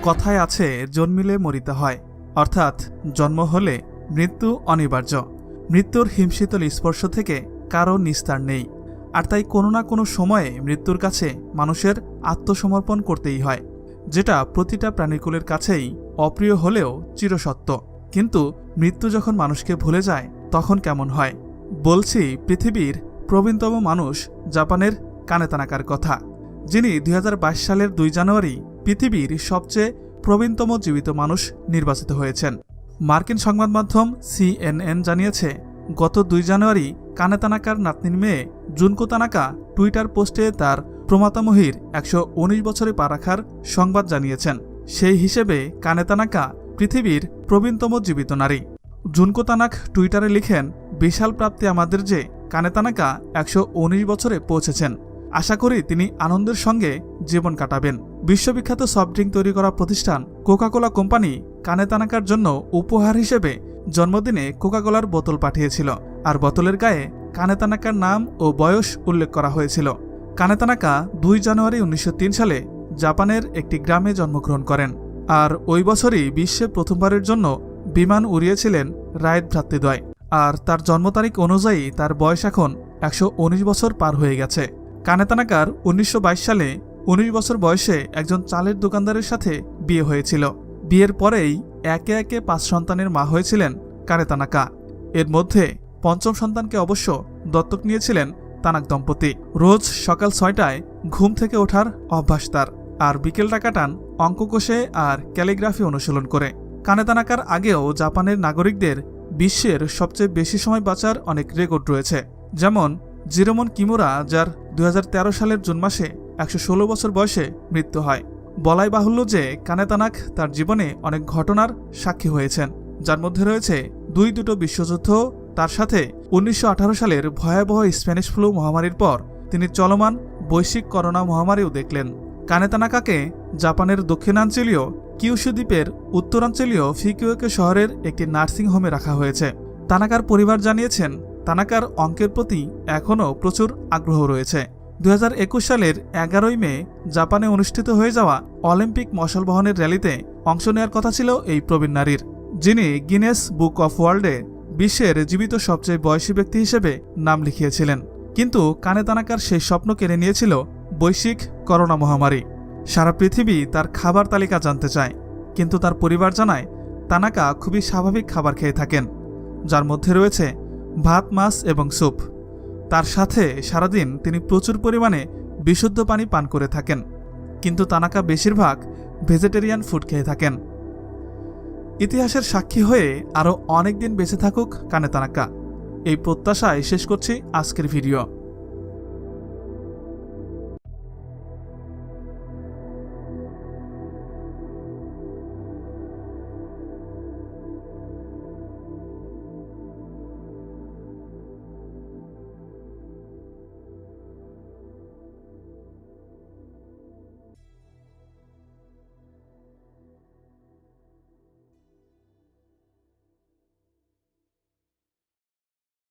কথায় আছে জন্মিলে মরিতে হয়, অর্থাৎ জন্ম হলে মৃত্যু অনিবার্য। মৃত্যুর হিমশীতল স্পর্শ থেকে কারো নিস্তার নেই। আর তাই কোনো না কোনো সময়ে মৃত্যুর কাছে মানুষের আত্মসমর্পণ করতেই হয়, যেটা প্রতিটা প্রাণীকুলের কাছেই অপ্রিয় হলেও চিরসত্য। কিন্তু মৃত্যু যখন মানুষকে ভুলে যায় তখন কেমন হয়? বলছি পৃথিবীর প্রবীণতম মানুষ জাপানের কানে তানাকার কথা, যিনি 2022 সালের 2 জানুয়ারি পৃথিবীর সবচেয়ে প্রবীণতম জীবিত মানুষ নির্বাচিত হয়েছেন। মার্কিন সংবাদ মাধ্যম CNN জানিয়েছে, গত 2 জানুয়ারি কানে তানাকার নাতনির মেয়ে জুনকো তানাকা টুইটার পোস্টে তার প্রমাতামহীর 119 বছরে পা রাখার সংবাদ জানিয়েছেন। সেই হিসেবে কানে তানাকা পৃথিবীর প্রবীণতম জীবিত নারী। জুনকো তানাক টুইটারে লিখেন, বিশাল প্রাপ্তি আমাদের যে কানে তানাকা 119 বছরে পৌঁছেছেন। আশা করি তিনি আনন্দের সঙ্গে জীবন কাটাবেন। বিশ্ববিখ্যাত সফট ড্রিঙ্ক তৈরি করা প্রতিষ্ঠান কোকাকোলা কোম্পানি কানে তানাকার জন্য উপহার হিসেবে জন্মদিনে কোকাকোলার বোতল পাঠিয়েছিল, আর বোতলের গায়ে কানে তানাকার নাম ও বয়স উল্লেখ করা হয়েছিল। কানে তানাকা 2 জানুয়ারি 1903 সালে জাপানের একটি গ্রামে জন্মগ্রহণ করেন, আর ওই বছরই বিশ্বে প্রথমবারের জন্য বিমান উড়িয়েছিলেন রাইট ভ্রাতৃদ্বয়। আর তার জন্ম তারিখ অনুযায়ী তার বয়স এখন 119 বছর পার হয়ে গেছে। কানে তানাকার 1922 সালে 19 বছর বয়সে একজন চালের দোকানদারের সাথে বিয়ে হয়েছিল। বিয়ের পরেই একে একে 5 সন্তানের মা হয়েছিলেন কানে তানাকা। এর মধ্যে 5ম সন্তানকে অবশ্য দত্তক নিয়েছিলেন তানাক দম্পতি। রোজ সকাল 6টায় ঘুম থেকে ওঠার অভ্যাস তার, আর বিকেলটা কাটান অঙ্ক কষে আর ক্যালিগ্রাফি অনুশীলন করে। কানে তানাকার আগেও জাপানের নাগরিকদের বিশ্বের সবচেয়ে বেশি সময় বাঁচার অনেক রেকর্ড রয়েছে, যেমন জিরোমন কিমুরা, যার 2013 সালের জুন মাসে 116 বছর বয়সে মৃত্যু হয়। বলাই বাহুল্য যে কানে তানাক তার জীবনে অনেক ঘটনার সাক্ষী হয়েছেন, যার মধ্যে রয়েছে দুটো বিশ্বযুদ্ধ। তার সাথে 1918 সালের ভয়াবহ স্প্যানিশ ফ্লু মহামারীর পর তিনি চলমান বৈশ্বিক করোনা মহামারীও দেখলেন। কানে তানাকাকে জাপানের দক্ষিণাঞ্চলীয় কিউশু দ্বীপের উত্তরাঞ্চলীয় ফিকুয়োকা শহরের একটি নার্সিং হোমে রাখা হয়েছে। তানাকার পরিবার জানিয়েছেন, তানাকার অঙ্কের প্রতি এখনও প্রচুর আগ্রহ রয়েছে। 2021 সালের 11 মে জাপানে অনুষ্ঠিত হয়ে যাওয়া অলিম্পিক মশাল বহনের র্যালিতে অংশ নেওয়ার কথা ছিল এই প্রবীণ নারীর, যিনি গিনেস বুক অফ ওয়ার্ল্ডে বিশ্বের জীবিত সবচেয়ে বয়সী ব্যক্তি হিসেবে নাম লিখিয়েছিলেন। কিন্তু কানে তানাকার সেই স্বপ্ন কেড়ে নিয়েছিল বৈশ্বিক করোনা মহামারী। সারা পৃথিবী তার খাবার তালিকা জানতে চায়, কিন্তু তার পরিবার জানায় তানাকা খুবই স্বাভাবিক খাবার খেয়ে থাকেন, যার মধ্যে রয়েছে ভাত, মাছ এবং স্যুপ। তার সাথে সারাদিন তিনি প্রচুর পরিমাণে বিশুদ্ধ পানি পান করে থাকেন, কিন্তু তানাকা বেশিরভাগ ভেজিটেরিয়ান ফুড খেয়ে থাকেন। ইতিহাসের সাক্ষী হয়ে আরও অনেক দিন বেঁচে থাকুক কানে তানাকা, এই প্রত্যাশায় শেষ করছি আজকের ভিডিও।